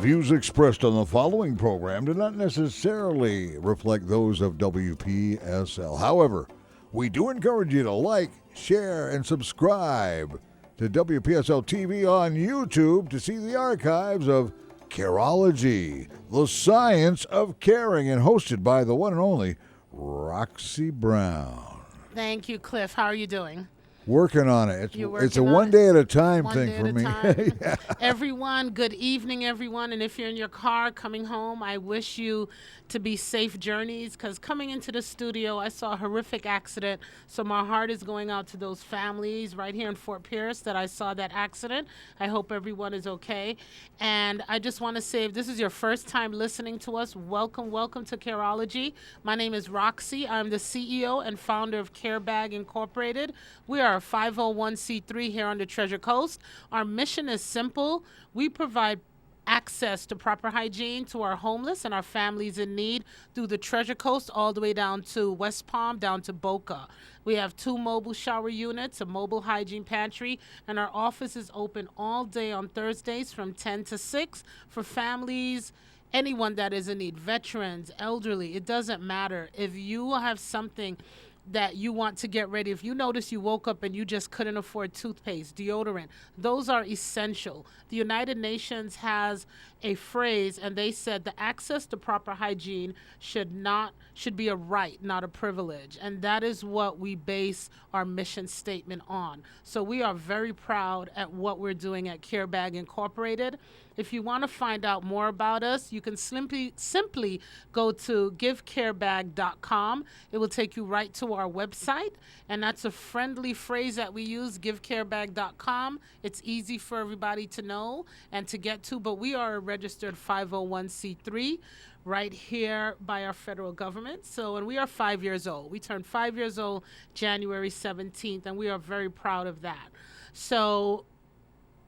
views expressed on the following program do not necessarily reflect those of WPSL. However, we do encourage you to like, share, and subscribe to WPSL TV on YouTube to see the archives of Careology, the science of caring, and hosted by the one and only Roxy Brown. Thank you, Cliff. How are you doing? Working on it. It's a one day at a time thing for me. Yeah. Everyone, good evening, everyone. And if you're in your car coming home, I wish you to be safe journeys, because coming into the studio, I saw a horrific accident. So my heart is going out to those families right here in Fort Pierce that I saw that accident. I hope everyone is okay. And I just want to say, if this is your first time listening to us, welcome to Careology. My name is Roxy. I'm the CEO and founder of CareBag Incorporated. We are a 501c3 here on the Treasure Coast. Our mission is simple. We provide access to proper hygiene to our homeless and our families in need through the Treasure Coast all the way down to West Palm, down to Boca. We have 2 mobile shower units, a mobile hygiene pantry, and our office is open all day on Thursdays from 10 to 6 for families, anyone that is in need, veterans, elderly. It doesn't matter. If you have something that you want to get ready, if you notice you woke up and you just couldn't afford toothpaste, deodorant, those are essential. The United Nations has a phrase, and they said the access to proper hygiene should be a right, not a privilege. And that is what we base our mission statement on. So we are very proud at what we're doing at CareBag Incorporated. If you want to find out more about us, you can simply go to givecarebag.com. It will take you right to our website, and that's a friendly phrase that we use, givecarebag.com. It's easy for everybody to know and to get to, but we are a registered 501c3 right here by our federal government. And we are 5 years old. We turned 5 years old January 17th, and we are very proud of that. So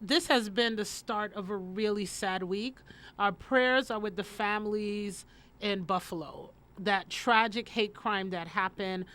this has been the start of a really sad week. Our prayers are with the families in Buffalo. That tragic hate crime that happened,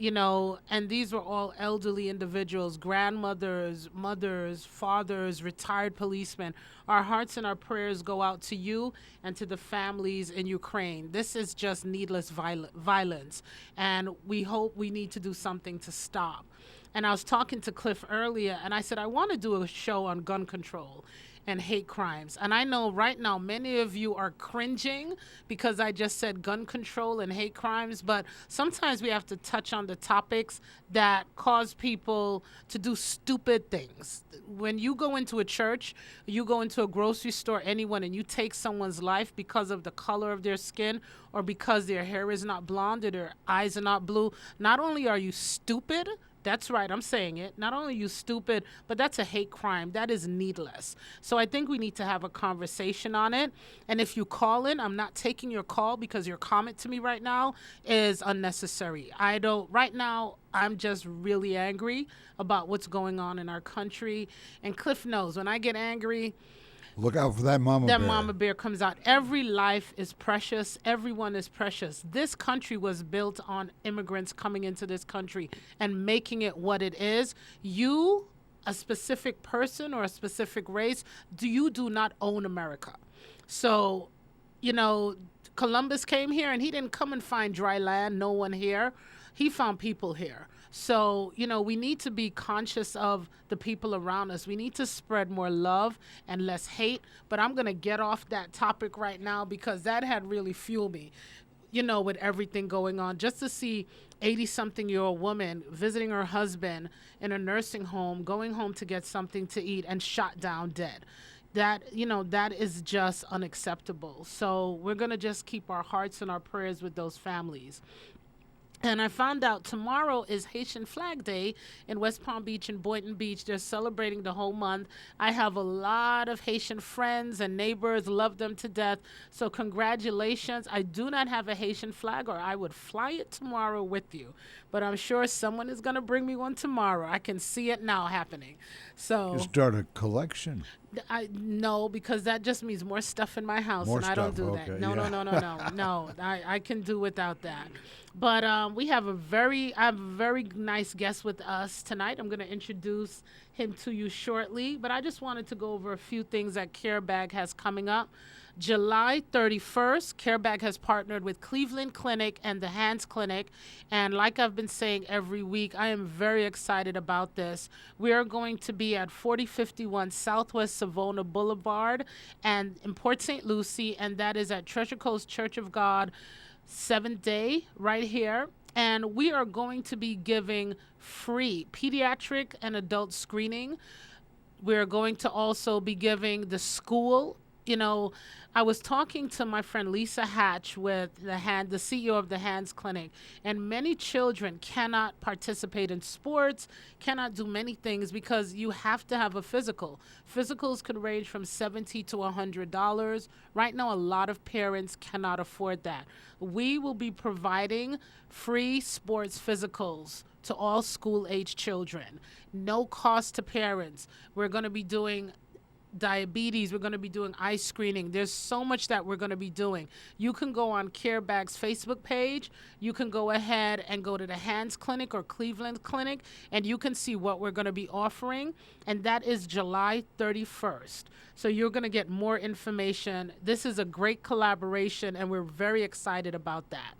and these were all elderly individuals, grandmothers, mothers, fathers, retired policemen. Our hearts and our prayers go out to you and to the families in Ukraine. This is just needless violence, and we need to do something to stop. And I was talking to Cliff earlier, and I said, I want to do a show on gun control and hate crimes. And I know right now many of you are cringing because I just said gun control and hate crimes, but sometimes we have to touch on the topics that cause people to do stupid things. When you go into a church, you go into a grocery store, anyone, and you take someone's life because of the color of their skin or because their hair is not blonde or their eyes are not blue, not only are you stupid, that's right, I'm saying it. Not only are you stupid, but that's a hate crime. That is needless. So I think we need to have a conversation on it. And if you call in, I'm not taking your call because your comment to me right now is unnecessary. Right now, I'm just really angry about what's going on in our country. And Cliff knows when I get angry, look out for that mama bear. That mama bear comes out. Every life is precious. Everyone is precious. This country was built on immigrants coming into this country and making it what it is. You, a specific person or a specific race, you do not own America. So, Columbus came here and he didn't come and find dry land, no one here. He found people here. So, we need to be conscious of the people around us. We need to spread more love and less hate. But I'm going to get off that topic right now because that had really fueled me, with everything going on. Just to see 80-something-year-old woman visiting her husband in a nursing home, going home to get something to eat and shot down dead. That is just unacceptable. So we're going to just keep our hearts and our prayers with those families. And I found out tomorrow is Haitian Flag Day in West Palm Beach and Boynton Beach. They're celebrating the whole month. I have a lot of Haitian friends and neighbors, love them to death. So congratulations. I do not have a Haitian flag, or I would fly it tomorrow with you. But I'm sure someone is going to bring me one tomorrow. I can see it now happening. So you start a collection. No, because that just means more stuff in my house, and I don't do that. No. I can do without that. But I have a very nice guest with us tonight. I'm going to introduce him to you shortly. But I just wanted to go over a few things that CareBag has coming up. July 31st, CareBag has partnered with Cleveland Clinic and the Hands Clinic. And like I've been saying every week, I am very excited about this. We are going to be at 4051 Southwest Savona Boulevard and in Port St. Lucie, and that is at Treasure Coast Church of God, 7th Day, right here. And we are going to be giving free pediatric and adult screening. We're going to also be giving the school. I was talking to my friend Lisa Hatch with the CEO of the Hands Clinic, and many children cannot participate in sports, cannot do many things because you have to have a physical. Physicals could range from $70 to $100. Right now, a lot of parents cannot afford that. We will be providing free sports physicals to all school-age children. No cost to parents. We're going to be doing diabetes. We're going to be doing eye screening. There's so much that we're going to be doing. You can go on CareBag's Facebook page. You can go ahead and go to the Hands Clinic or Cleveland Clinic, and you can see what we're going to be offering. And that is July 31st. So you're going to get more information. This is a great collaboration, and we're very excited about that.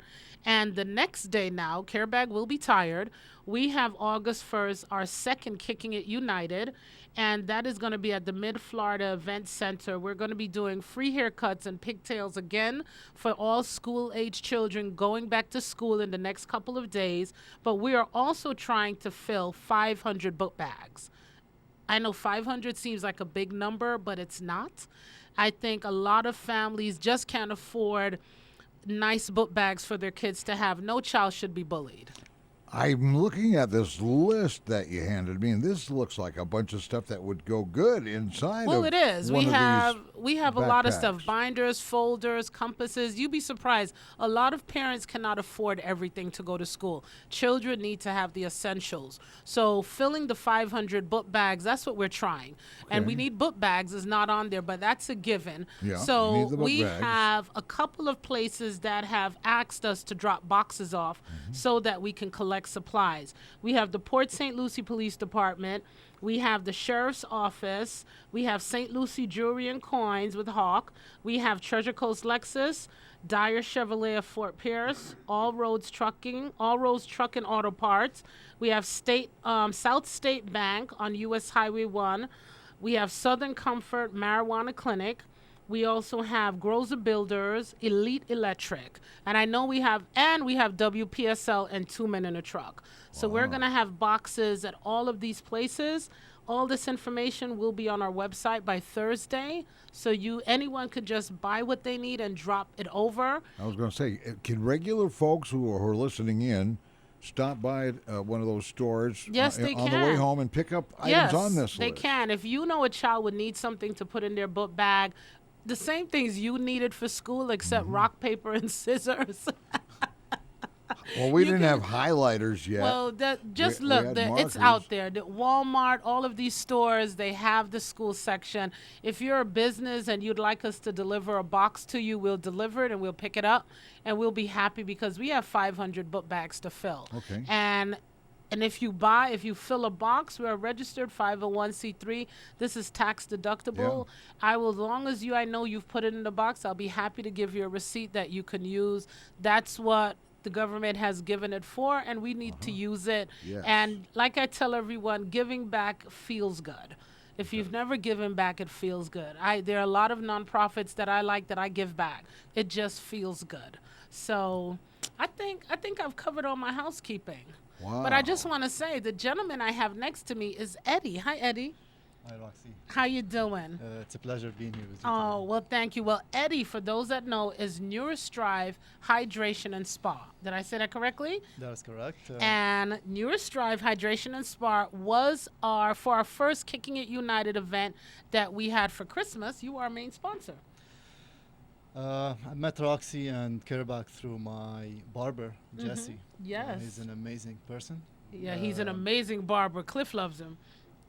And the next day now, CareBag will be tired. We have August 1st, our second Kicking It United, and that is going to be at the Mid-Florida Event Center. We're going to be doing free haircuts and pigtails again for all school-age children going back to school in the next couple of days. But we are also trying to fill 500 book bags. I know 500 seems like a big number, but it's not. I think a lot of families just can't afford nice book bags for their kids to have. No child should be bullied. I'm looking at this list that you handed me, and this looks like a bunch of stuff that would go good inside. Well, it is. We have a lot of backpacks. stuff: binders, folders, compasses. You'd be surprised. A lot of parents cannot afford everything to go to school. Children need to have the essentials. So filling the 500 book bags, that's what we're trying. And we need book bags is not on there, but that's a given. Yeah, so you need the book we bags. have a couple of places that have asked us to drop boxes off so that we can collect supplies. We have the Port St. Lucie Police Department. We have the Sheriff's Office. We have St. Lucie Jewelry and Coins with Hawk. We have Treasure Coast Lexus, Dyer Chevrolet of Fort Pierce, All Roads Truck and Auto Parts. We have South State Bank on U.S. Highway 1. We have Southern Comfort Marijuana Clinic. We also have Groza Builders, Elite Electric. And I know we have WPSL and Two Men in a Truck. So we're going to have boxes at all of these places. All this information will be on our website by Thursday. So anyone could just buy what they need and drop it over. I was going to say, can regular folks who are listening in stop by one of those stores Yes, they on can. the way home and pick up items on this They list? can. If you know a child would need something to put in their book bag, the same things you needed for school except rock, paper, and scissors. Well, we You didn't can- have highlighters yet. Well, We look, had it's markers. out there. The Walmart, all of these stores, they have the school section. If you're a business and you'd like us to deliver a box to you, we'll deliver it and we'll pick it up, and we'll be happy because we have 500 book bags to fill. Okay. And if you fill a box, we're a registered 501c3. This is tax deductible. As long as I know you've put it in the box, I'll be happy to give you a receipt that you can use. That's what the government has given it for, and we need to use it. Yes. And like I tell everyone, giving back feels good. If you've never given back, it feels good. There are a lot of nonprofits that I like that I give back. It just feels good. So I think I've covered all my housekeeping. Wow. But I just want to say the gentleman I have next to me is Eddy. Hi, Eddy. Hi, Roxy. How you doing? It's a pleasure being here with you. Oh, well, thank you. Well, Eddy, for those that know, is Neurostrive Hydration and Spa. Did I say that correctly? That is correct. And Neurostrive Hydration and Spa was for our first Kicking It United event that we had for Christmas. You are our main sponsor. I met Roxy and CareBag through my barber, Jesse. Yes. He's an amazing person. Yeah, he's an amazing barber. Cliff loves him.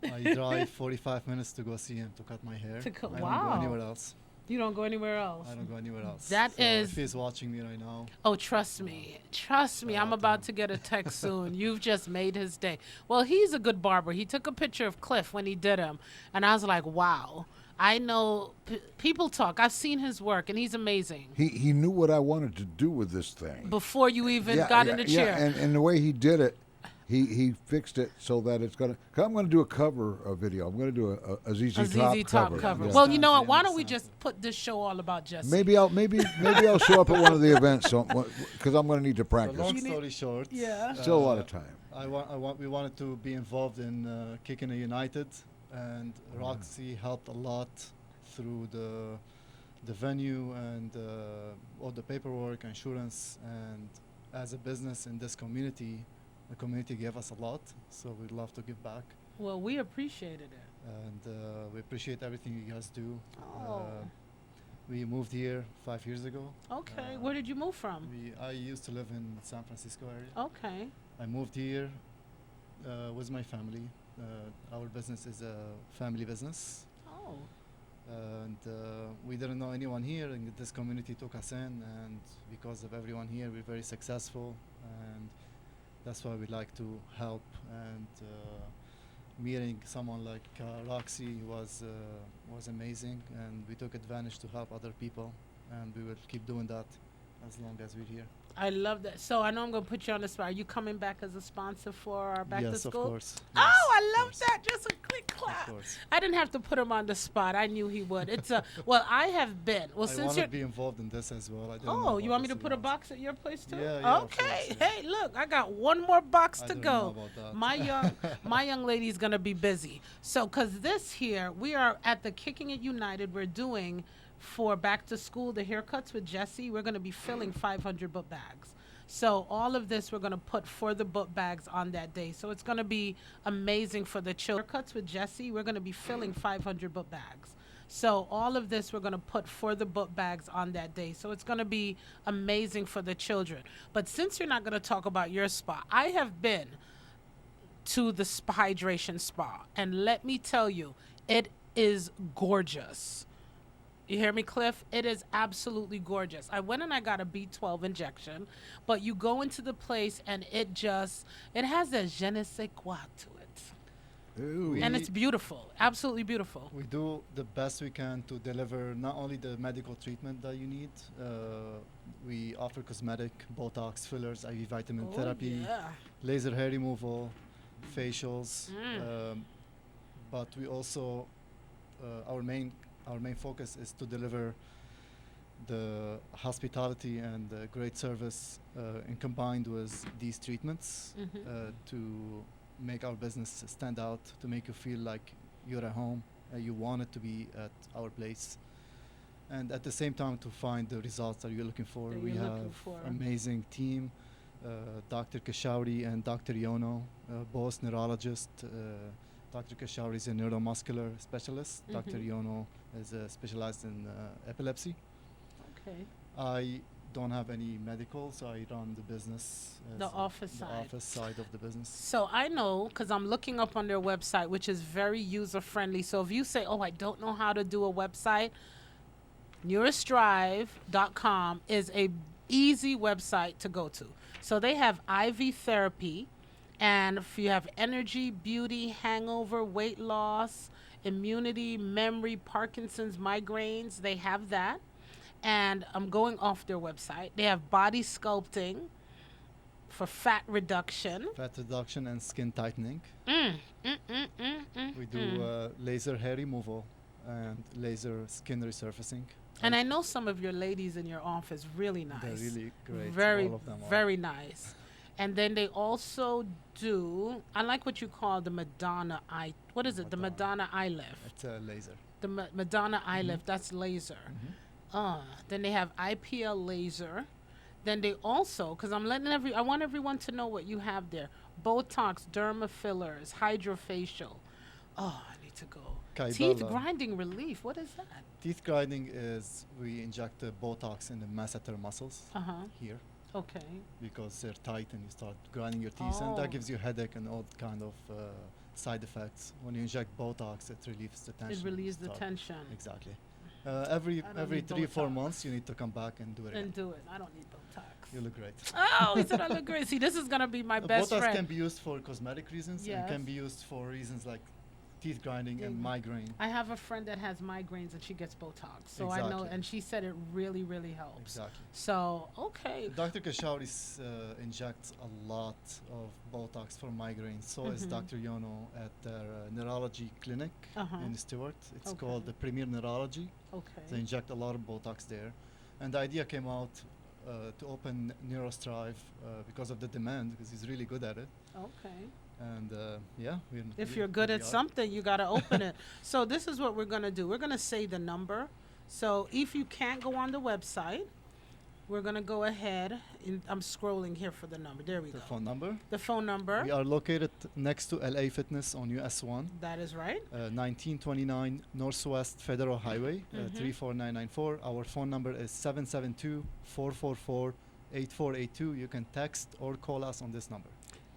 I drive 45 minutes to go see him to cut my hair. I don't go Wow. anywhere else. You don't go anywhere else. I don't go anywhere else. That So is- If he's watching me right now, Oh, trust me. Trust me. I'm about to get a text soon. You've just made his day. Well, he's a good barber. He took a picture of Cliff when he did him, and I was like, wow. I know people talk. I've seen his work, and he's amazing. He knew what I wanted to do with this thing. Before you even got in the chair. And the way he did it, he fixed it so that it's gonna. Cause I'm gonna do a cover video. I'm gonna do a ZZ Top cover. Yeah. Well, you know what? Why don't we just put this show all about Jesse? Maybe I'll show up at one of the events because I'm gonna need to practice. So long story short, still a lot of time. We wanted to be involved in Kicking It United, and Roxy helped a lot through the venue and all the paperwork, insurance, and as a business in this community, the community gave us a lot, so we'd love to give back. Well, we appreciated it. And we appreciate everything you guys do. Oh. We moved here 5 years ago. Okay, where did you move from? I used to live in San Francisco area. Okay. I moved here with my family. Our business is a family business. Oh. And we didn't know anyone here, and this community took us in, and because of everyone here, we're very successful, and that's why we like to help. And meeting someone like Roxy was amazing, and we took advantage to help other people, and we will keep doing that as long as we're here. I love that. So I know I'm going to put you on the spot. Are you coming back as a sponsor for our back to Yes, school? of course. Oh, Yes, I love of course. that. Just a quick clap. Of course. I didn't have to put him on the spot. I knew he would. It's a well. I have been. Well, I since want you're. to be involved in this as well. I didn't know Oh, about you want me this to put a event. box at your place too? Yeah, of Okay. course, yeah. Hey, look, I got one more box I to didn't go. know about that. My young lady's gonna be busy. So, cause this here, we are at the Kicking It United. We're doing for back to school the haircuts with Jesse. We're gonna be filling 500 book bags. So all of this we're going to put for the book bags on that day. So it's going to be amazing for the children. Cuts with Jesse, we're going to be filling 500 book bags. So all of this we're going to put for the book bags on that day. So it's going to be amazing for the children. But since you're not going to talk about your spa, I have been to the Hydration Spa. And let me tell you, it is gorgeous. You hear me, Cliff? It is absolutely gorgeous. I went and I got a B12 injection, but you go into the place and it has a je ne sais quoi to it. Ooh. And it's beautiful, absolutely beautiful. We do the best we can to deliver not only the medical treatment that you need. We offer cosmetic, Botox, fillers, IV vitamin therapy, Yeah. laser hair removal, facials. Mm. But we also, our main focus is to deliver the hospitality and the great service and combined with these treatments to make our business stand out, to make you feel like you're at home, you want it to be at our place, and at the same time to find the results that you're looking for. We have amazing team, Dr. Careology and Dr. Yono, both neurologists. Dr. Careology is a neuromuscular specialist. Dr. Yono is specialized in epilepsy. Okay. I don't have any medical, so I run the business. The office side. The office side of the business. So I know, because I'm looking up on their website, which is very user-friendly. So if you say, oh, I don't know how to do a website, Neurostrive.com is a easy website to go to. So they have IV therapy, and if you have energy, beauty, hangover, weight loss, immunity, memory, Parkinson's, migraines, they have that. And I'm going off their website. They have body sculpting for fat reduction. Fat reduction and skin tightening. We do laser hair removal and laser skin resurfacing. And I know some of your ladies in your office, really nice. They're really great. Very, all of them very nice. And then they also do, I like what you call the Madonna eye. What is it? The Madonna eye lift. It's a laser. The Madonna eye lift, that's laser. Then they have IPL laser. Then they also, because I want everyone to know what you have there. Botox, derma fillers, hydrofacial. Oh, I need to go. Teeth Kybella. grinding relief. What is that? Teeth grinding is we inject the Botox in the masseter muscles here Okay. because they're tight and you start grinding your teeth and Oh. that gives you headache and all kind of side effects. When you inject Botox, it relieves the tension. It relieves the Start- tension. Exactly. Every I don't need 3-4 Botox. months you need to come back and do it again. And do it. I don't need Botox. You look great. Oh, he said I look great. See, this is going to be my best Botox friend. can be used for cosmetic reasons and Yes. can be used for reasons like teeth grinding and migraine. I have a friend that has migraines and she gets Botox. So I know, Exactly. and she said it really, really helps. Exactly. So, okay. Dr. Kashauri injects a lot of Botox for migraine. So is Dr. Yono at their neurology clinic in Stuart. It's called the Premier Neurology. Okay. They inject a lot of Botox there. And the idea came out to open Neurostrive because of the demand, because he's really good at it. Okay. And yeah, if you're good at something, you got to open it. So this is what we're going to do. We're going to say the number. So if you can't go on the website, we're going to go ahead. I'm scrolling here for the number. There we go. The phone number? The phone number. We are located next to LA Fitness on US 1. That is right. 1929 Northwest Federal Highway, 34994. Our phone number is 772-444-8482. You can text or call us on this number.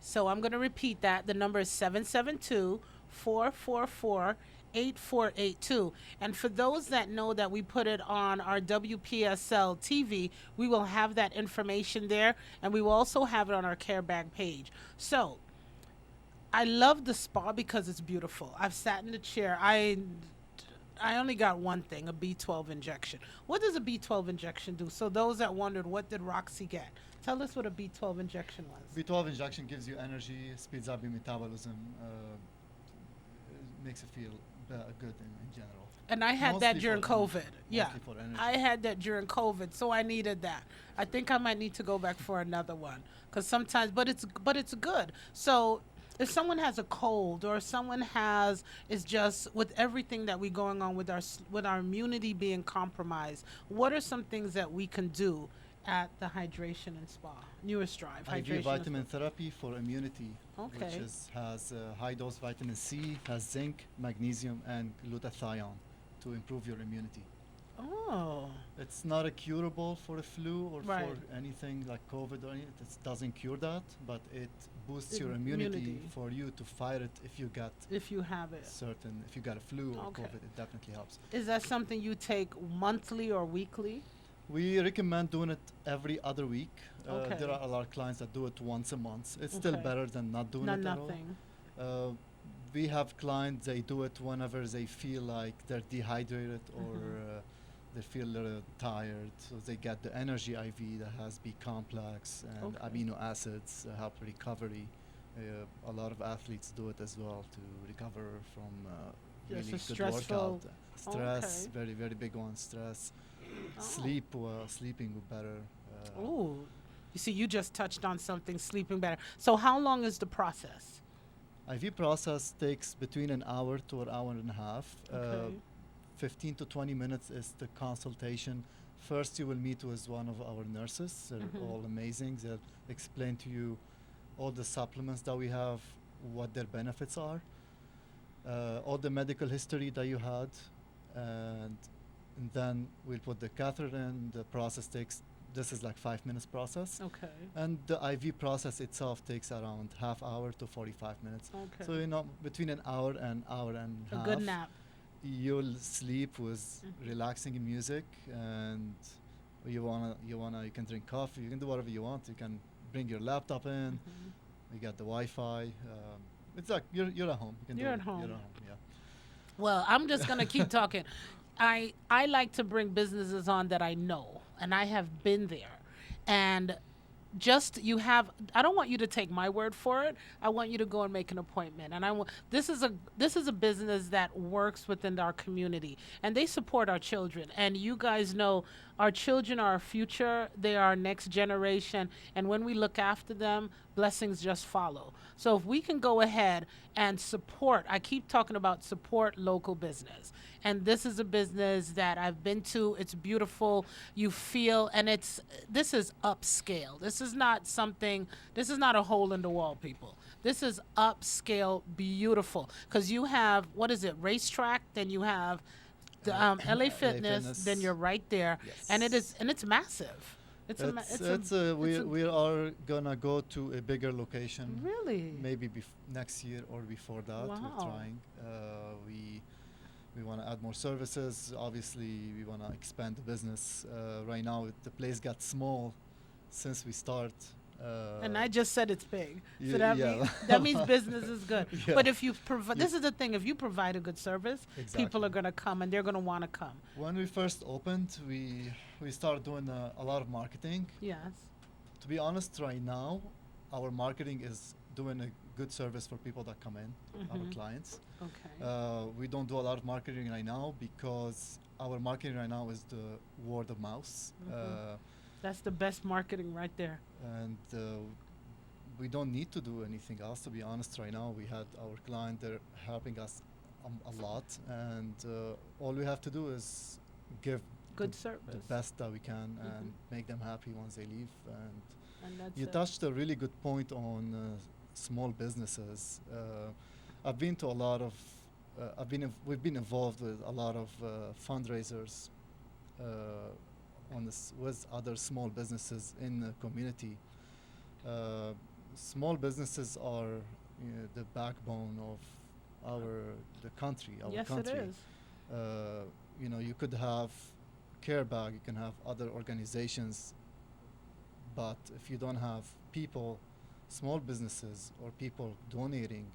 So I'm going to repeat that. The number is 772-444-8482. And for those that know that we put it on our WPSL TV, we will have that information there. And we will also have it on our Care Bag page. So I love the spa because it's beautiful. I've sat in the chair. I only got one thing, a B12 injection. What does a B12 injection do? So those that wondered, what did Roxy get? Tell us what a B12 injection was. B12 injection gives you energy, speeds up your metabolism, makes you feel good in general. And I had that during COVID. Yeah, for energy. I had that during COVID, so I needed that. I think I might need to go back for another one because sometimes, but it's good. So if someone has a cold or someone is just with everything that we going on with our immunity being compromised, what are some things that we can do at the Hydration and Spa, Neurostrive Hydration IV vitamin therapy for immunity, Okay. which has high dose vitamin C, has zinc, magnesium, and glutathione to improve your immunity. Oh, It's not a curable for a flu or Right. for anything like COVID or anything. It doesn't cure that, but it boosts your Immunity. immunity for you to fight it if you got if you have it. if you got a flu or Okay. COVID, it definitely helps. Is that something you take monthly or weekly? We recommend doing it every other week. Okay. There are a lot of clients that do it once a month. It's still Okay. better than not doing it at all. Nothing. We have clients, they do it whenever they feel like they're dehydrated or they feel a little tired. So they get the energy IV that has B complex and Okay. amino acids help recovery. A lot of athletes do it as well to recover from Just really a good stressful- workout. Stress, Okay. very, very big one, stress. Oh. Sleeping better. Ooh. You see, you just touched on something, sleeping better. So how long is the process? IV process takes between an hour to an hour and a half. Okay. 15 to 20 minutes is the consultation. First, you will meet with one of our nurses. They're all amazing. They'll explain to you all the supplements that we have, what their benefits are, all the medical history that you had, and then we'll put the catheter in. The process this is like 5 minutes process. Okay. And the IV process itself takes around half hour to 45 minutes. Okay. So, between an hour and hour and A half, good nap. you'll sleep with relaxing music, and you can drink coffee, you can do whatever you want. You can bring your laptop in, you got the Wi-Fi. It's like you're at home. You can You're do at it. home. You're at home, yeah. Well, I'm just going to keep talking. I like to bring businesses on that I know, and I have been there. And I don't want you to take my word for it. I want you to go and make an appointment. And this is a business that works within our community, and they support our children. And you guys know our children are our future. They are our next generation. And when we look after them, blessings just follow. So if we can go ahead and support, I keep talking about support local business. And this is a business that I've been to. It's beautiful. You feel, and this is upscale. This is not a hole in the wall, people. This is upscale, beautiful. Because you have, what is it, racetrack, then you have the LA Fitness, then you're right there. Yes. And it's massive. We are gonna go to a bigger location. Really? Maybe next year or before that. Wow. We're trying. We want to add more services. Obviously, we want to expand the business. Right now, the place got small since we start. And I just said it's big, so Yeah. that means business is good. Yeah. But if you provide, this is the thing: if you provide a good service, Exactly. people are gonna come and they're gonna want to come. When we first opened, we started doing a lot of marketing. Yes. To be honest, right now, our marketing is doing a good service for people that come in, our Mhm. clients. Okay. We don't do a lot of marketing right now because our marketing right now is the word of mouth. Mhm. That's the best marketing right there. And we don't need to do anything else, to be honest. Right now, we had our client, they're helping us a lot, and all we have to do is give Good the service. best that we can and Mhm. make them happy once they leave. And that's You it. touched a really good point on small businesses. I've been to a lot of, we've been involved with a lot of fundraisers with other small businesses in the community. Small businesses are the backbone of the country, our Yes, country. it is. You could have CareBag, you can have other organizations, but if you don't have people, small businesses or people donating,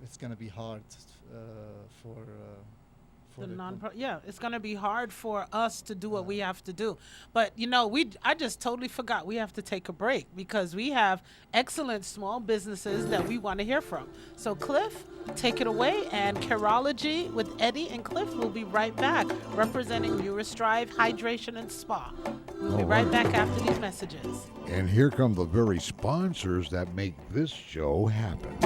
it's going to be hard for The com- it's going to be hard for us to do what we have to do. But I just totally forgot we have to take a break because we have excellent small businesses that we want to hear from. So Cliff, take it away, and Careology with Eddy and Cliff will be right back representing Neurostrive Hydration and Spa. We'll be All right right. back after these messages. And here come the very sponsors that make this show happen.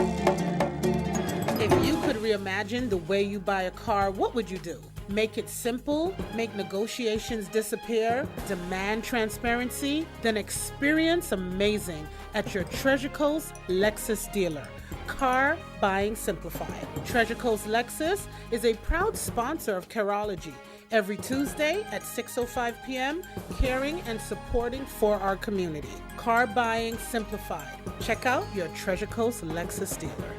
If you could reimagine the way you buy a car, what would you do? Make it simple, make negotiations disappear, demand transparency, then experience amazing at your Treasure Coast Lexus dealer. Car Buying Simplified. Treasure Coast Lexus is a proud sponsor of Careology. Every Tuesday at 6:05 p.m., caring and supporting for our community. Car Buying Simplified. Check out your Treasure Coast Lexus dealer.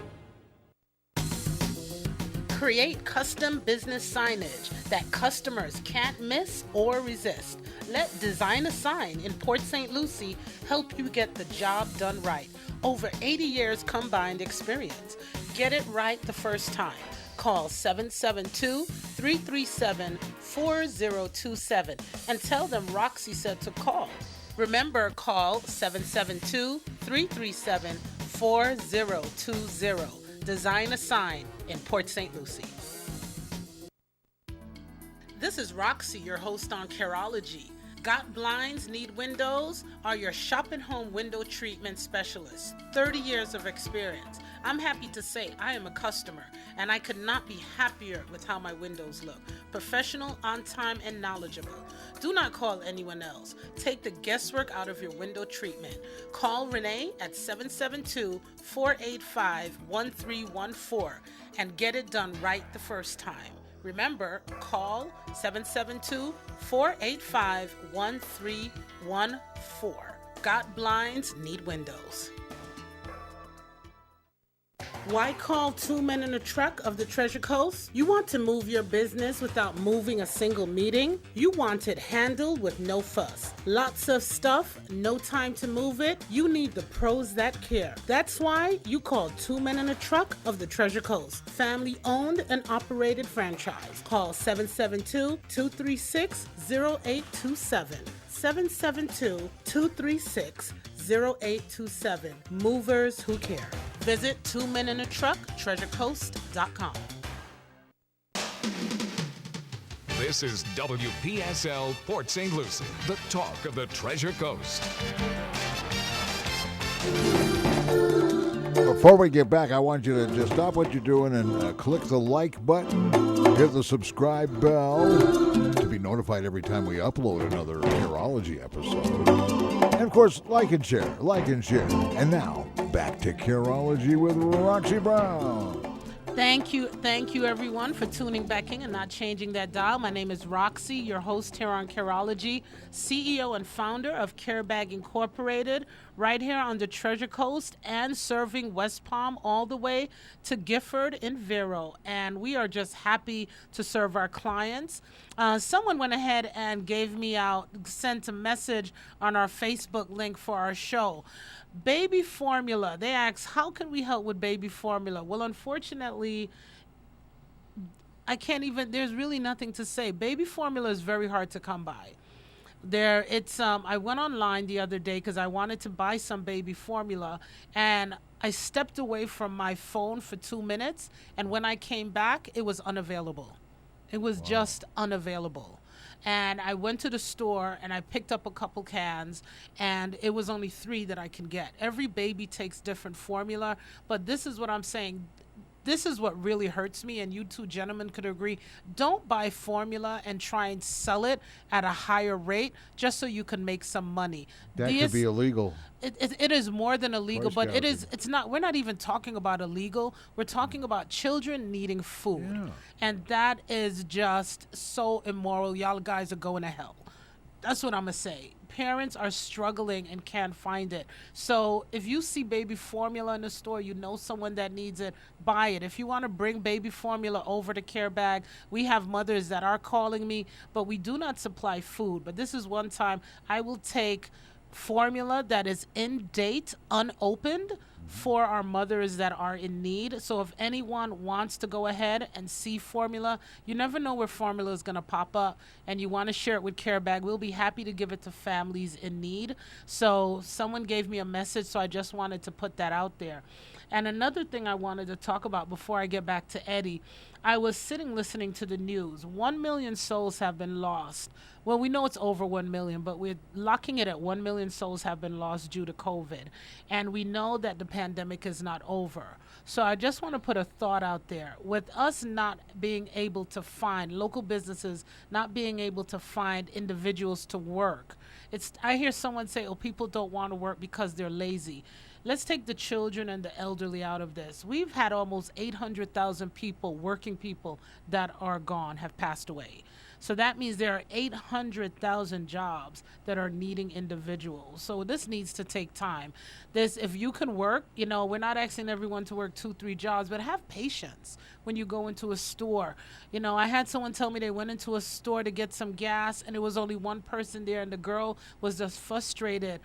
Create custom business signage that customers can't miss or resist. Let Design a Sign in Port St. Lucie help you get the job done right. Over 80 years combined experience. Get it right the first time. Call 772-337-4027 and tell them Roxy said to call. Remember, call 772-337-4020. Design a Sign in Port St. Lucie. This is Roxy, your host on Careology. Got blinds, need windows? Are your shop and home window treatment specialist. 30 years of experience. I'm happy to say I am a customer, and I could not be happier with how my windows look. Professional, on time, and knowledgeable. Do not call anyone else. Take the guesswork out of your window treatment. Call Renee at 772-485-1314 and get it done right the first time. Remember, call 772-485-1314. Got blinds, need windows. Why call two men in a truck of the Treasure Coast? You want to move your business without moving a single meeting? You want it handled with no fuss. Lots of stuff, no time to move it? You need the pros that care. That's why you call two men in a truck of the Treasure Coast. Family owned and operated franchise. Call 772-236-0827. 772-236-0827. Movers who care. Visit Two Men in a Truck, TreasureCoast.com. This is WPSL Port St. Lucie, the talk of the Treasure Coast. Before we get back, I want you to just stop what you're doing and click the like button, hit the subscribe bell to be notified every time we upload another Careology episode. And of course, like and share. And now, back to Careology with Roxy Brown. Thank you, everyone, for tuning back in and not changing that dial. My name is Roxy, your host here on Careology, CEO and founder of CareBag Incorporated, right here on the Treasure Coast and serving West Palm all the way to Gifford and Vero. And we are just happy to serve our clients. Someone went ahead and sent a message on our Facebook link for our show. Baby formula. They asked, how can we help with baby formula? Well, unfortunately, there's really nothing to say. Baby formula is very hard to come by. I went online the other day because I wanted to buy some baby formula, and I stepped away from my phone for 2 minutes, and when I came back, it was unavailable. It was just unavailable. And I went to the store and I picked up a couple cans, and it was only 3 that I can get. Every baby takes different formula, but this is what I'm saying. This is what really hurts me, and you two gentlemen could agree. Don't buy formula and try and sell it at a higher rate just so you can make some money. That could be illegal. It is more than illegal, Price but gouging. it's not. We're not even talking about illegal. We're talking about children needing food. Yeah. And that is just so immoral. Y'all guys are going to hell. That's what I'm going to say. Parents are struggling and can't find it. So if you see baby formula in the store, you know someone that needs it, buy it. If you want to bring baby formula over to Care Bag, we have mothers that are calling me, but we do not supply food. But this is one time I will take formula that is in date, unopened, for our mothers that are in need. So if anyone wants to go ahead and see formula, you never know where formula is going to pop up, and you want to share it with Care Bag, we'll be happy to give it to families in need. So someone gave me a message, so I just wanted to put that out there. And another thing I wanted to talk about before I get back to Eddie, I was sitting listening to the news. 1 million souls have been lost. Well, we know it's over 1 million, but we're locking it at 1 million souls have been lost due to COVID. And we know that the pandemic is not over. So I just want to put a thought out there. With us not being able to find local businesses, not being able to find individuals to work, I hear someone say, oh, people don't want to work because they're lazy. Let's take the children and the elderly out of this. We've had almost 800,000 people, working people, that are gone, have passed away. So that means there are 800,000 jobs that are needing individuals. So this needs to take time. If you can work, we're not asking everyone to work 2-3 jobs, but have patience when you go into a store. I had someone tell me they went into a store to get some gas, and there was only one person there, and the girl was just frustrated.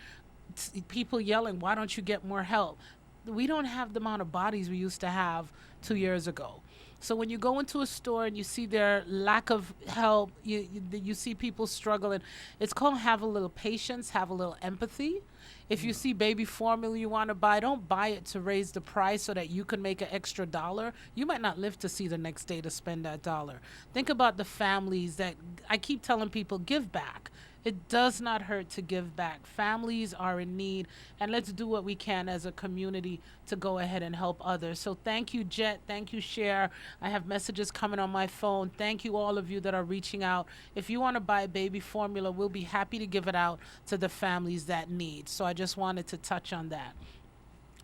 People yelling, why don't you get more help? We don't have the amount of bodies we used to have 2 years ago. So when you go into a store and you see their lack of help, you see people struggling, it's called have a little patience, have a little empathy. If you see baby formula you want to buy, don't buy it to raise the price so that you can make an extra $1. You might not live to see the next day to spend that $1. Think about the families that I keep telling people, give back. It does not hurt to give back. Families are in need, and let's do what we can as a community to go ahead and help others. So thank you, Jet. Thank you, Cher. I have messages coming on my phone. Thank you, all of you that are reaching out. If you want to buy baby formula, we'll be happy to give it out to the families that need. So I just wanted to touch on that.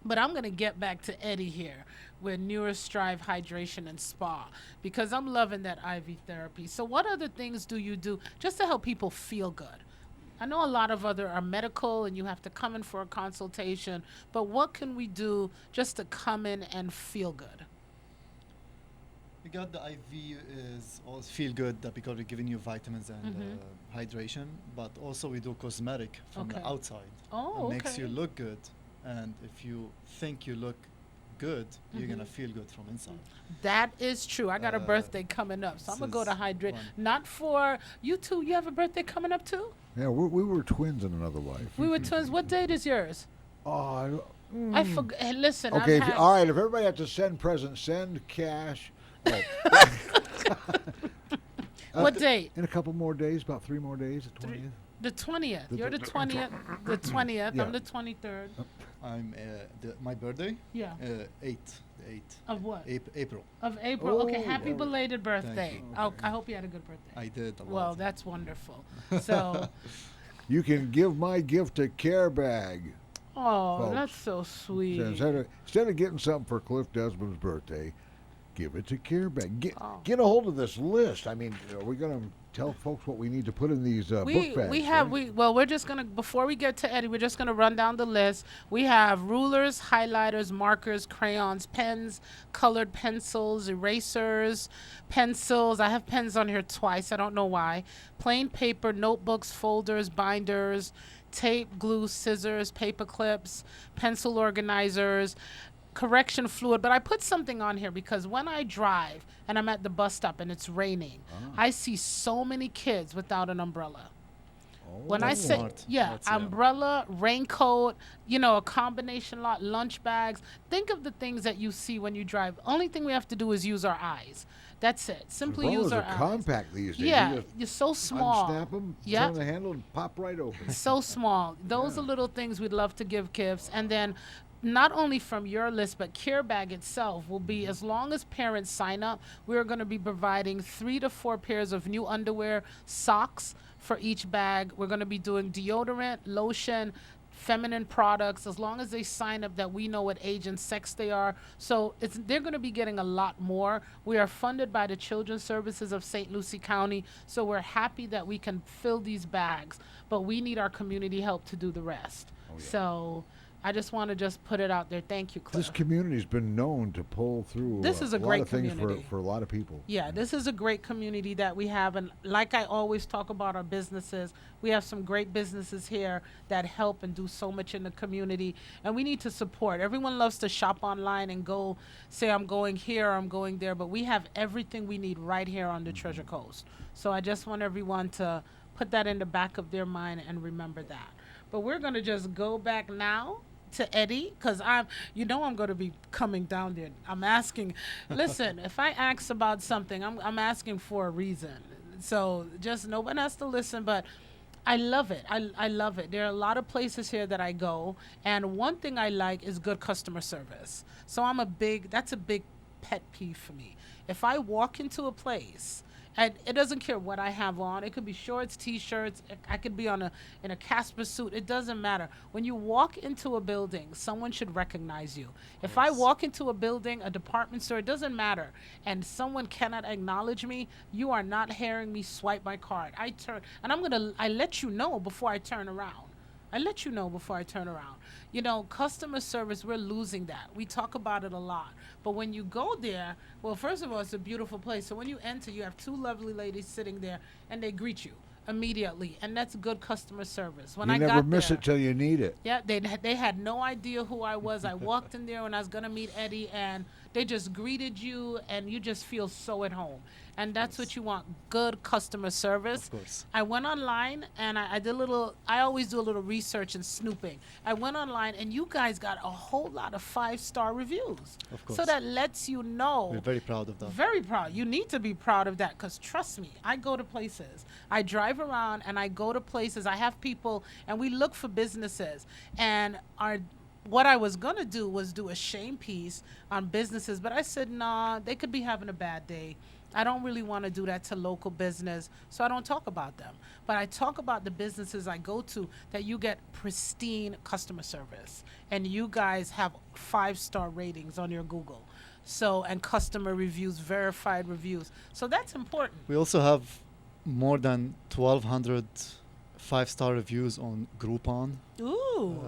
But I'm going to get back to Eddie here with Neurostrive Hydration and Spa, because I'm loving that IV therapy. So what other things do you do just to help people feel good? I know a lot of other are medical and you have to come in for a consultation, but what can we do just to come in and feel good? We got the IV is always feel good because we're giving you vitamins and hydration, but also we do cosmetic from the outside. Oh, it makes you look good. And if you think you look good, you're going to feel good from inside. That is true. I got a birthday coming up, so I'm going to go to hydrate. Not for you two. You have a birthday coming up too? Yeah, we were twins in another life. We were twins. What date is yours? I forgot. Hey, listen. Okay, all right. If everybody has to send presents, send cash. What date? In a couple more days, about 3 more days, the 20th. The 20th. You're the 20th. The 20th. Yeah. I'm the 23rd. I'm my birthday. Yeah. 8th. Of what? April. Of April. Oh, okay. Happy belated birthday. Thank I hope you had a good birthday. I did a lot. Well, that's wonderful. So. You can give my gift to Care Bag. Oh, folks. that's so sweet. Instead of getting something for Cliff Desmond's birthday, give it to CareBag. Oh. Get a hold of this list. I mean, are we going to tell folks what we need to put in these book bags? We're just gonna, before we get to Eddie, we're just gonna run down the list. We have rulers, highlighters, markers, crayons, pens, colored pencils, erasers, pencils. I have pens on here twice. I don't know why. Plain paper, notebooks, folders, binders, tape, glue, scissors, paper clips, pencil organizers, correction fluid. But I put something on here because when I drive and I'm at the bus stop and it's raining, I see so many kids without an umbrella. When I say, umbrella, raincoat, a combination lot, lunch bags. Think of the things that you see when you drive. Only thing we have to do is use our eyes. That's it. Simply use our eyes. Compact these days. Yeah, you're so small. Unsnap them, turn the handle, and pop right open. So small. Those are little things we'd love to give gifts. And then not only from your list, but CareBag itself will be, as long as parents sign up, we're going to be providing 3 to 4 pairs of new underwear, socks for each bag. We're going to be doing deodorant, lotion, feminine products, as long as they sign up that we know what age and sex they are. So they're going to be getting a lot more. We are funded by the Children's Services of St. Lucie County, so we're happy that we can fill these bags, but we need our community help to do the rest. So I just want to put it out there. Thank you, Cliff. This community's been known to pull through This is a lot great of things community. for a lot of people. Yeah, this is a great community that we have. And like I always talk about our businesses, we have some great businesses here that help and do so much in the community. And we need to support. Everyone loves to shop online and go say, I'm going here, I'm going there. But we have everything we need right here on the Treasure Coast. So I just want everyone to put that in the back of their mind and remember that. But we're going to just go back now to Eddie, because I'm going to be coming down there. I'm asking, listen, if I ask about something, I'm asking for a reason. So just no one has to listen, but I love it. I love it. There are a lot of places here that I go, and one thing I like is good customer service. So that's a big pet peeve for me. If I walk into a place, and it doesn't care what I have on. It could be shorts, T-shirts. I could be in a Casper suit. It doesn't matter. When you walk into a building, someone should recognize you. If I walk into a building, a department store, it doesn't matter, and someone cannot acknowledge me, you are not hearing me swipe my card. I turn, and I let you know before I turn around. Customer service, we're losing that. We talk about it a lot. But when you go there, well, first of all, it's a beautiful place. So when you enter, you have 2 lovely ladies sitting there, and they greet you immediately. And that's good customer service. When you I never got miss there, it till you need it. Yeah, they had no idea who I was. I walked in there when I was going to meet Eddie, and they just greeted you, and you just feel so at home. And that's what you want, good customer service. Of course. I went online, and I always do a little research and snooping. I went online, and you guys got a whole lot of 5-star reviews. Of course. So that lets you know. We're very proud of that. Very proud. You need to be proud of that, because trust me, I go to places. I drive around, and I go to places. I have people, and we look for businesses. And what I was going to do was do a shame piece on businesses, but I said, nah, they could be having a bad day. I don't really want to do that to local business, so I don't talk about them. But I talk about the businesses I go to that you get pristine customer service, and you guys have 5-star ratings on your Google. So, and customer reviews, verified reviews. So that's important. We also have more than 1,200 5-star reviews on Groupon. Ooh.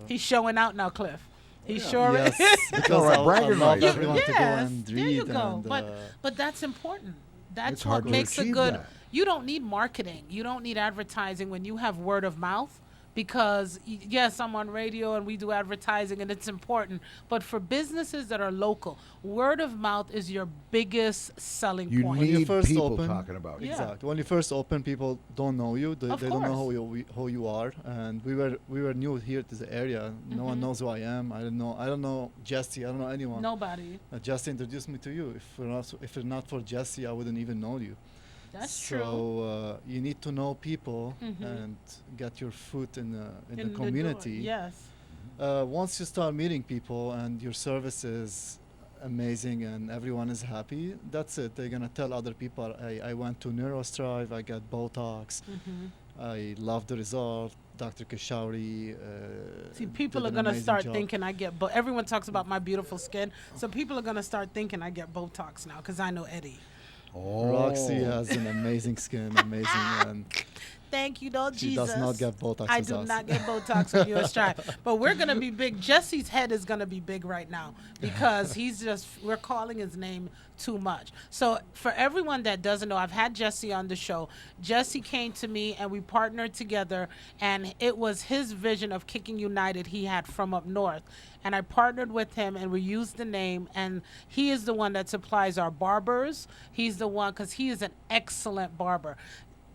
He's showing out now, Cliff. He sure yes, is. because I love everyone to go and read. There you go. And, but that's important. That's it's what hard to makes a achieve good. that. You don't need marketing. You don't need advertising when you have word of mouth. Because yes, I'm on radio and we do advertising and it's important. But for businesses that are local, word of mouth is your biggest selling You point. need first people open- talking about it. Yeah. Exactly. When you first open, people don't know you. They Of don't know course. who you are. And we were new here to the area. No one knows who I am. I don't know Jesse. I don't know anyone. Nobody. Jesse introduced me to you. If it's not for Jesse, I wouldn't even know you. That's true. So you need to know people and get your foot in the door. community. Yes. Once you start meeting people and your service is amazing and everyone is happy, that's it. They're gonna tell other people, I went to Neurostrive, I got Botox, I love the result. Dr. Kashauri. See, people did are an going to amazing start job. thinking I get, everyone talks about my beautiful skin. So people are going to start thinking I get Botox now because I know Eddie. Roxy has an amazing skin, amazing, and Thank you, Lord she Jesus. does not get Botox I with do us. not get Botox with Neurostrive. But we're going to be big. Jesse's head is going to be big right now because we're calling his name too much. So for everyone that doesn't know, I've had Jesse on the show. Jesse came to me and we partnered together, and it was his vision of Kicking United he had from up north. And I partnered with him and we used the name, and he is the one that supplies our barbers. He's the one, because he is an excellent barber.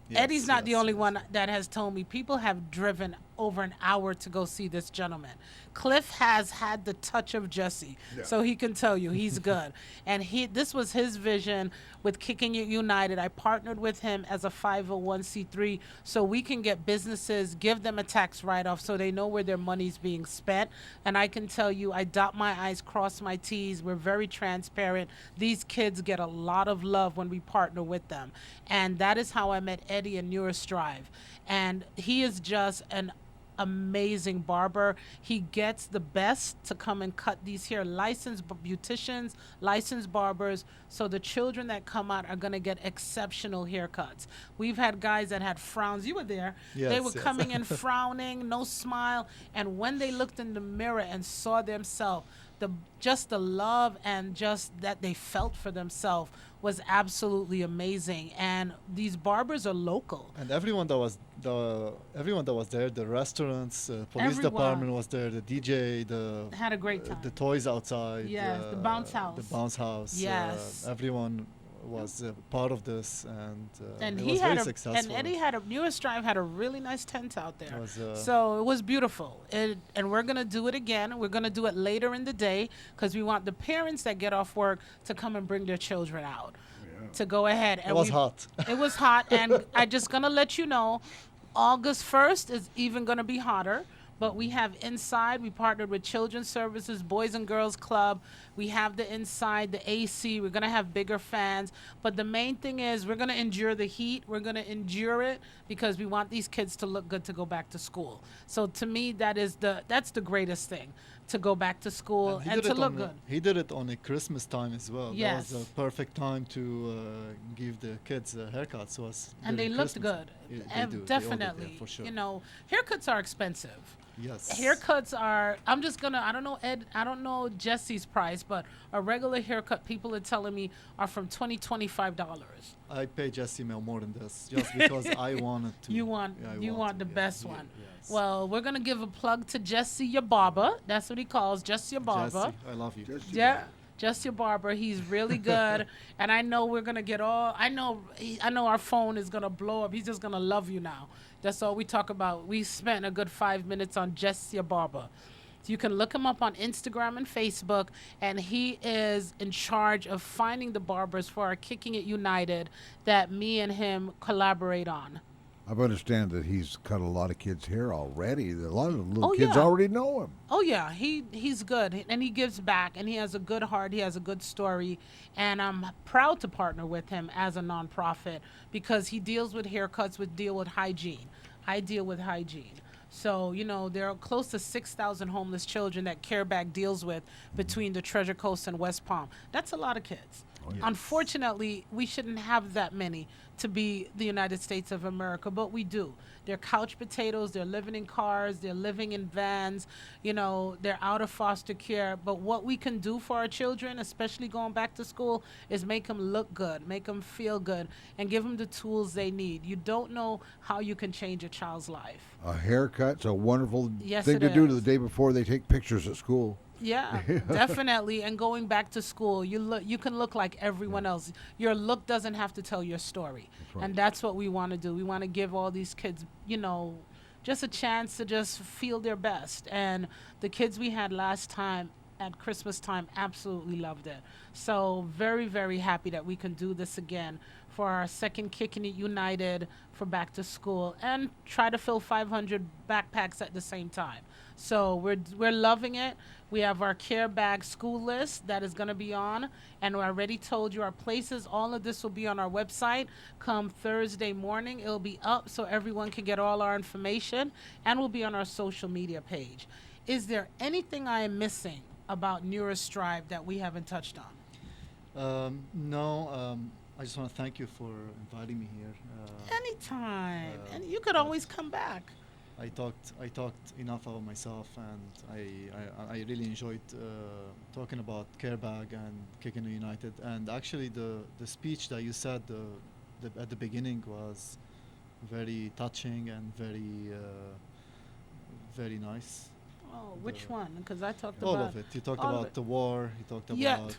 Yes, Eddie's not the yes, only yes. one that has told me. People have driven over an hour to go see this gentleman. Cliff has had the touch of Jesse, so he can tell you he's good. And this was his vision with Kicking It United. I partnered with him as a 501c3 so we can get businesses, give them a tax write-off so they know where their money's being spent. And I can tell you, I dot my I's, cross my T's. We're very transparent. These kids get a lot of love when we partner with them. And that is how I met Eddie and Neurostrive. And he is just an amazing barber. He gets the best to come and cut these here, licensed beauticians, licensed barbers, so the children that come out are going to get exceptional haircuts. We've had guys that had frowns. You were there. They Yes, were yes. coming in frowning, no smile, and when they looked in the mirror and saw themselves, just the love and just that they felt for themselves was absolutely amazing. And these barbers are local. And everyone that was there, the restaurants, police Everyone. department was there, the DJ, Had a great time. the toys outside, Yes, the bounce house. the bounce house. Yes. Everyone was part of this, and it he was had very successful. and Eddie had Neurostrive had a really nice tent out there. It was, So it was beautiful. And we're going to do it again. We're going to do it later in the day because we want the parents that get off work to come and bring their children out. To go ahead. And It was hot. It was hot. And I'm just going to let you know, August 1st is even going to be hotter. But we have inside, we partnered with Children's Services, Boys and Girls Club. We have the inside, the AC. We're going to have bigger fans. But the main thing is we're going to endure the heat. We're going to endure it because we want these kids to look good to go back to school. So to me, that's the greatest thing, to go back to school and to look good. He did it on a Christmas time as well. Yes. That was a perfect time to give the kids haircuts. And they during looked Christmas. good. They do. And They all did, definitely. yeah, for sure. You know, haircuts are expensive. Yes. Haircuts are, I'm just going to, I don't know, Ed, I don't know Jesse's price, but a regular haircut, people are telling me, are from $25. I pay Jesse more than this just because I wanted to. You want Yeah, I you want the to, best yeah, one. yes. Well, we're going to give a plug to Jesse, your barber. That's what he calls, Jesse, your barber. Jesse, I love you. Yeah, just your barber. He's really good, and I know we're gonna get all. I know our phone is gonna blow up. He's just gonna love you now. That's all we talk about. We spent a good 5 minutes on just your barber. So you can look him up on Instagram and Facebook, and he is in charge of finding the barbers for our Kicking It United that me and him collaborate on. I understand that he's cut a lot of kids' hair already. A lot of the little Oh, kids yeah. already know him. Oh yeah, he's good, and he gives back, and he has a good heart. He has a good story, and I'm proud to partner with him as a nonprofit because he deals with haircuts, deal with hygiene. I deal with hygiene. So, you know, there are close to 6,000 homeless children that CareBack deals with between the Treasure Coast and West Palm. That's a lot of kids. Oh, yes. Unfortunately, we shouldn't have that many to be the United States of America, but we do. They're couch potatoes, they're living in cars, they're living in vans, you know, they're out of foster care. But what we can do for our children, especially going back to school, is make them look good, make them feel good, and give them the tools they need. You don't know how you can change a child's life. A haircut's a wonderful Yes, thing it to do is. the day before they take pictures at school. Yeah, definitely. And going back to school, you can look like everyone else. Your look doesn't have to tell your story. right. And that's what we want to do. We want to give all these kids, you know, just a chance to just feel their best. And the kids we had last time, at Christmas time absolutely loved it. So very, very happy that we can do this again for our second Kicking It United for back to school and try to fill 500 backpacks at the same time. So we're loving it. We have our care bag school list that is going to be on, and I already told you our places. All of this will be on our website come Thursday morning. It'll be up so everyone can get all our information, and will be on our social media page. Is there anything I am missing about Neurostrive that we haven't touched on? No, I just want to thank you for inviting me here. Anytime. And you could always come back. I talked enough about myself, and I really enjoyed talking about Care Bag and Kicking It United. And actually, the speech that you said at the beginning was very touching and very nice. Oh, which one? Because I talked All about of it. You talked all of about it. the war. You talked Yeah. about.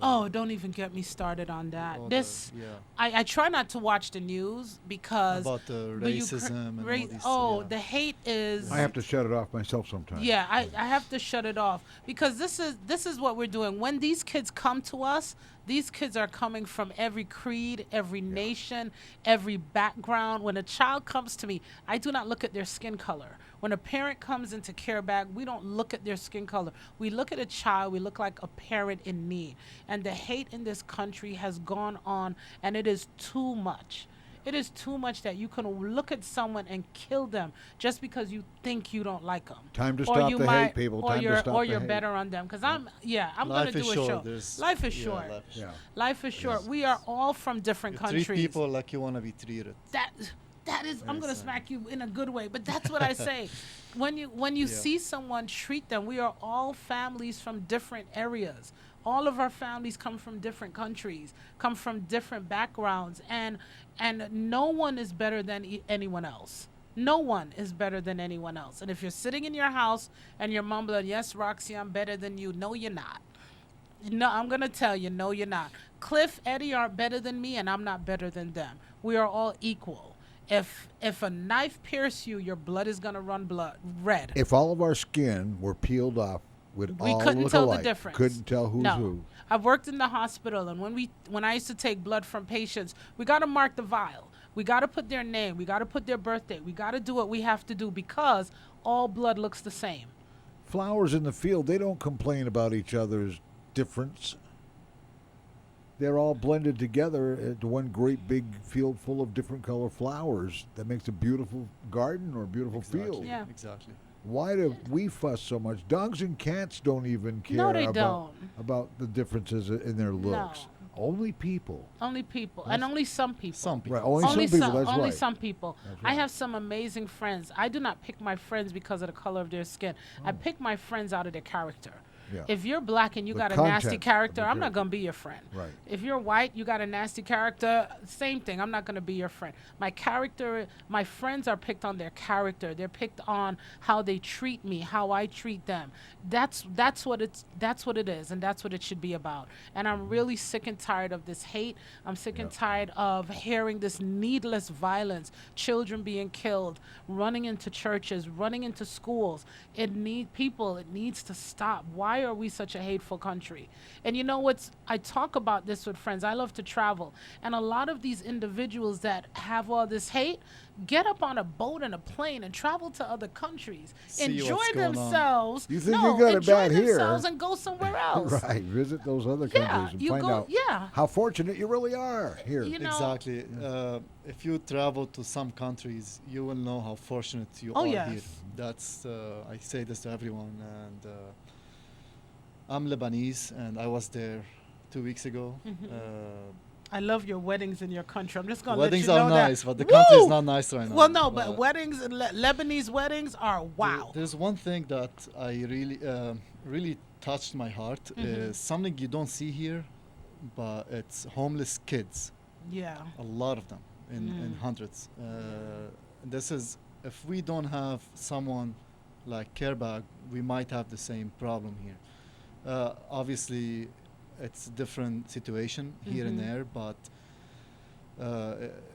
Oh, don't even get me started on that. all This yeah. I try not to watch the news because About the but you racism and all these. oh, yeah. the hate is I have to shut it off myself sometimes. yeah, I have to shut it off because this is what we're doing. When these kids come to us, these kids are coming from every creed, every nation, every background. When a child comes to me, I do not look at their skin color. When a parent comes into Care Bag, we don't look at their skin color. We look at a child, we look like a parent in need. And the hate in this country has gone on, and it is too much. It is too much that you can look at someone and kill them just because you think you don't like them. Time to Or stop you the might- hate, people. Or Time to you're, stop or the you're hate. better on them. Because I'm going Life to is do a short. show. There's- Life is yeah, short. life is Yeah. short. Life is short. We are all from different You countries. treat people like you want to be treated. That is I'm Very gonna sad. smack you in a good way, but that's what I say. When you Yeah. see someone, treat them. We are all families from different areas. All of our families come from different countries, come from different backgrounds, and no one is better than anyone else. No one is better than anyone else. And if you're sitting in your house and you're mumbling, "Yes, Roxy, I'm better than you," no, you're not. No, I'm going to tell you, no, you're not. Cliff, Eddie aren't better than me, and I'm not better than them. We are all equal. If a knife pierces you, your blood is going to run red. If all of our skin were peeled off, we'd We all couldn't look tell alike. the difference. Couldn't tell who's No. who. I've worked in the hospital, and when I used to take blood from patients, we got to mark the vial. We got to put their name. We got to put their birthday. We got to do what we have to do because all blood looks the same. Flowers in the field, they don't complain about each other's difference. They're all blended together into one great big field full of different color flowers that makes a beautiful garden or a beautiful field. Yeah. Exactly. Why do we fuss so much? Dogs and cats don't even care No, they about the differences in their looks. Only people. Only people, and only some people. Some people. Right, only some people, that's only right. some people. That's I right. have some amazing friends. I do not pick my friends because of the color of their skin. I pick my friends out of their character. Yeah. If you're black and you The got a content nasty of character, the I'm not character. going to be your friend. Right. If you're white, you got a nasty character, same thing. I'm not going to be your friend. My friends are picked on their character. They're picked on how they treat me, how I treat them. That's what it is, and that's what it should be about. And I'm really sick and tired of this hate. I'm sick and tired of hearing this needless violence, children being killed, running into churches, running into schools. It needs to stop. Why are we such a hateful country? And you know I talk about this with friends. I love to travel. And a lot of these individuals that have all this hate get up on a boat and a plane and travel to other countries. See Enjoy what's going on. themselves. You think you got it enjoy bad here. themselves and go somewhere else. Right. Visit those other Yeah, countries and you find go- out yeah. how fortunate you really are here. You know, Exactly. If you travel to some countries, you will know how fortunate you Oh, are yes. here. That's I say this to everyone, and I'm Lebanese, and I was there 2 weeks ago. I love your weddings in your country. I'm just going to Weddings let you know are that. nice, but the country is Woo! not nice right now. Well, no, but weddings, Lebanese weddings are wow. There's one thing that I really touched my heart. Mm-hmm. Is something you don't see here, but it's homeless kids. Yeah. A lot of them, in hundreds. This is, if we don't have someone like Care Bag, we might have the same problem here. Obviously, it's a different situation here and there, but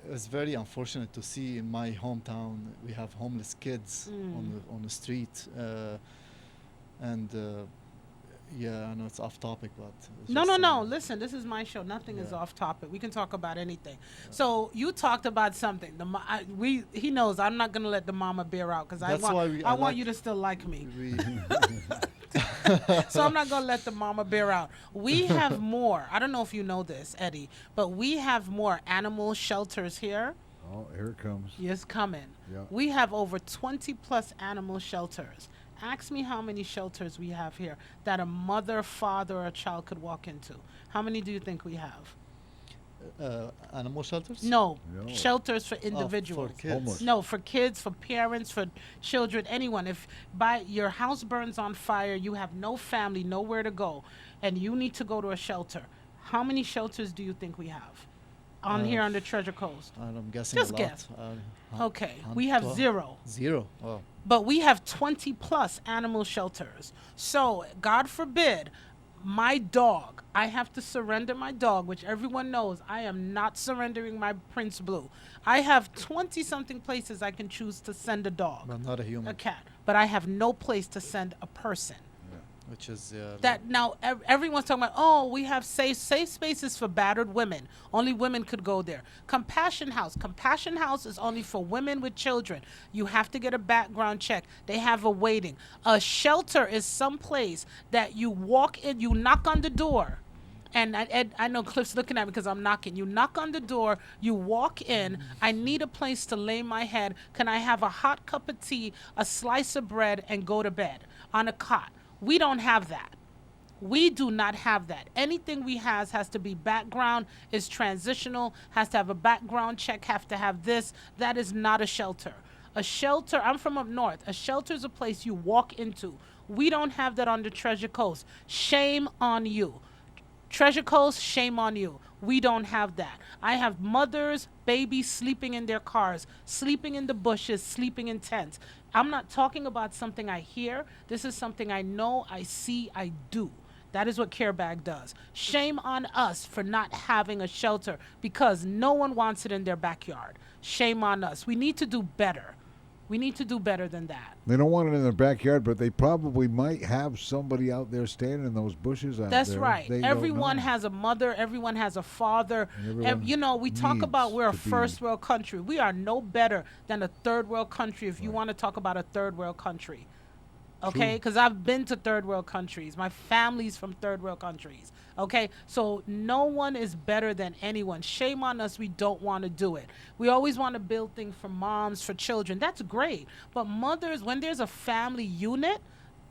it's very unfortunate to see in my hometown we have homeless kids on the street, and Yeah, I know it's off topic, but it's No, just, no, no. Listen, this is my show. Nothing is Yeah. off topic. We can talk about anything. So you talked about something. He knows I'm not gonna let the mama bear out because That's why I want like you to still like me. we So I'm not gonna let the mama bear out. We have more. I don't know if you know this, Eddie, but we have more animal shelters here. Oh, here it comes. It's coming. Yeah. We have over 20 plus animal shelters. Ask me how many shelters we have here that a mother, father, or a child could walk into. How many do you think we have? animal shelters. No, No. shelters for Oh, individuals. for kids. Homeless. No, for kids, for parents, for children, anyone. If by your house burns on fire, you have no family, nowhere to go, and you need to go to a shelter. How many shelters do you think we have on here on the Treasure Coast? I'm guessing Just a lot. guess. Okay, hun- we have 12. 0. 0. Oh, But we have 20 plus animal shelters. So, God forbid, my dog, I have to surrender my dog, which everyone knows I am not surrendering my Prince Blue. I have 20 something places I can choose to send a dog, but not a a human, cat, but I have no place to send a person. which is That now everyone's talking about, oh, we have safe spaces for battered women. Only women could go there. Compassion House is only for women with children. You have to get a background check. They have a waiting. A shelter is some place that you walk in, you knock on the door. And I know Cliff's looking at me because I'm knocking. You knock on the door, you walk in. I need a place to lay my head. Can I have a hot cup of tea, a slice of bread, and go to bed on a cot? We don't have that. We do not have that. Anything we has to be background, is transitional, has to have a background check, have to have this. That is not a shelter. A shelter, I'm from up north. A shelter is a place you walk into. We don't have that on the Treasure Coast. Shame on you. Treasure Coast, shame on you. We don't have that. I have mothers, babies sleeping in their cars, sleeping in the bushes, sleeping in tents. I'm not talking about something I hear. This is something I know, I see, I do. That is what Care Bag does. Shame on us for not having a shelter because no one wants it in their backyard. Shame on us. We need to do better. We need to do better than that. They don't want it in their backyard, but they probably might have somebody out there standing in those bushes out That's there. right. They don't Everyone know. has a mother. Everyone has a father. And everyone You know, we talk about needs we're a to be- first world country. We are no better than a third world country if you want to talk about a third world country. Okay? True. Because I've been to third world countries. My family's from third world countries. Okay? So no one is better than anyone. Shame on us. We don't want to do it. We always want to build things for moms, for children. That's great. But mothers, when there's a family unit,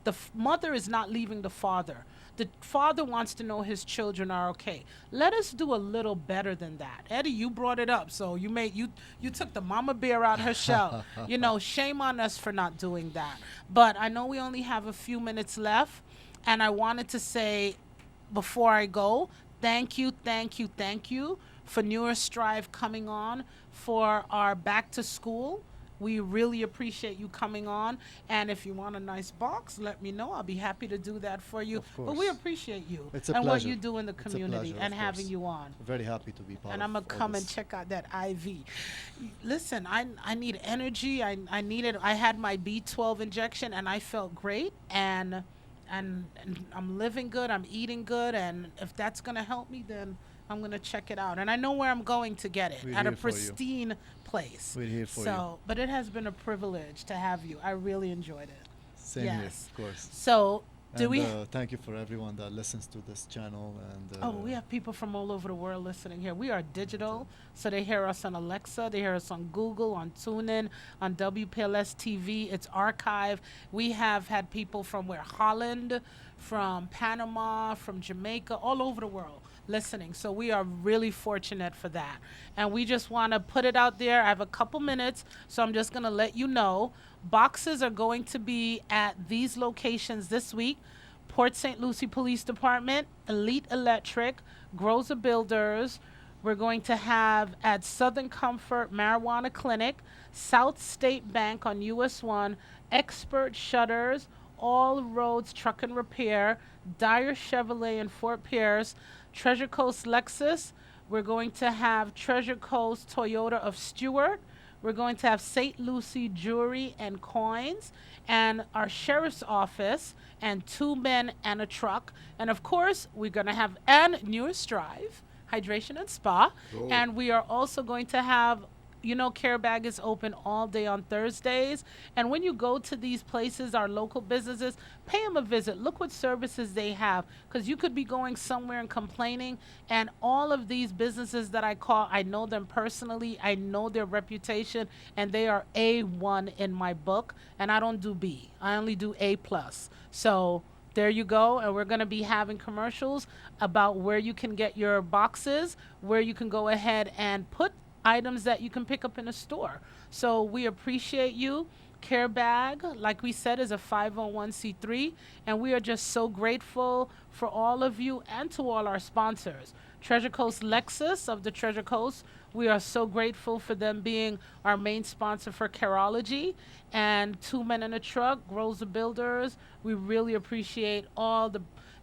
the mother is not leaving the father. The father wants to know his children are okay. Let us do a little better than that. Eddie, you brought it up, so you took the mama bear out her shell. You know, shame on us for not doing that. But I know we only have a few minutes left, and I wanted to say before I go, thank you for Neurostrive coming on for our back to school. We really appreciate you coming on. And if you want a nice box, let me know. I'll be happy to do that for you. Of But we course. appreciate you It's a and what pleasure. you do in the It's a community pleasure, and of having course. you on. very happy to be part And of I'm going to all come and this. check out that IV. Listen, I need energy. I needed, I had my B12 injection and I felt great. And I'm living good. I'm eating good. And if that's going to help me, then I'm going to check it out. And I know where I'm going to get it, We're at a here for you. pristine place. We're here for you. So, but it has been a privilege to have you. I really enjoyed it. Same yes. here, of course. So, do And, we? thank you for everyone that listens to this channel. And Oh, we have people from all over the world listening here. We are digital, so they hear us on Alexa, they hear us on Google, on TuneIn, on WPLS TV. It's archive. We have had people from Holland, from Panama, from Jamaica, all over the world listening. So we are really fortunate for that. And we just want to put it out there. I have a couple minutes, so I'm just going to let you know. Boxes are going to be at these locations this week. Port St. Lucie Police Department, Elite Electric, Groza Builders. We're going to have at Southern Comfort Marijuana Clinic, South State Bank on US 1, Expert Shutters, All Roads Truck and Repair, Dyer Chevrolet in Fort Pierce, Treasure Coast Lexus. We're going to have Treasure Coast Toyota of Stuart. We're going to have St. Lucie Jewelry and Coins, and our sheriff's office, and 2 men and a truck. And of course, we're going to have Neurostrive Hydration and Spa. Cool. And we are also going to have, Care Bag is open all day on Thursdays. And when you go to these places, our local businesses, pay them a visit. Look what services they have, because you could be going somewhere and complaining. And all of these businesses that I call, I know them personally. I know their reputation, and they are A1 in my book. And I don't do B. I only do A+. So there you go. And we're going to be having commercials about where you can get your boxes, where you can go ahead and put items that you can pick up in a store. So we appreciate you. Care Bag, like we said, is a 501c3, and we are just so grateful for all of you and to all our sponsors. Treasure Coast Lexus of the Treasure Coast, we are so grateful for them being our main sponsor for Careology. And 2 Men in a Truck, Grows the Builders, we really appreciate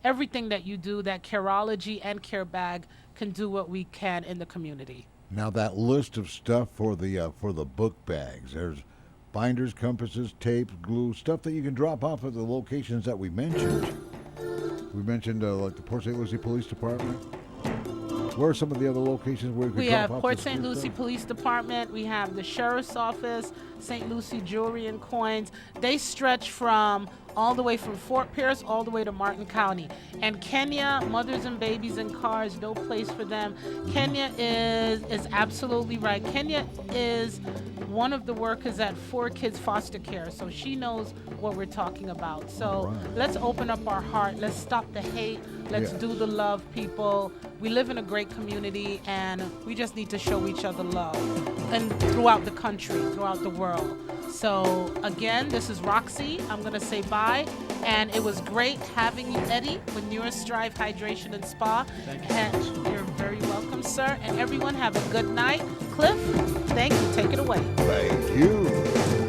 everything that you do, that Careology and Care Bag can do what we can in the community. Now that list of stuff for the book bags, there's binders, compasses, tapes, glue, stuff that you can drop off at the locations that we mentioned. We mentioned like the Port St. Lucie Police Department. Where are some of the other locations where you can We drop have off Port this St. good Lucie stuff? Police Department. We have the Sheriff's Office, St. Lucie Jewelry and Coins. They stretch from all the way from Fort Pierce all the way to Martin County. And Kenya, mothers and babies in cars, no place for them. Kenya is absolutely right. Kenya is one of the workers at 4 Kids Foster Care, so she knows what we're talking about. So let's open up our heart. Let's stop the hate. Let's do the love, people. We live in a great community, and we just need to show each other love, and throughout the country, throughout the world. So again, this is Roxy. I'm going to say bye. And it was great having you, Eddy, with Neurostrive Hydration and Spa. Thank you. And you're very welcome, sir. And everyone have a good night. Cliff, thank you. Take it away. Thank you.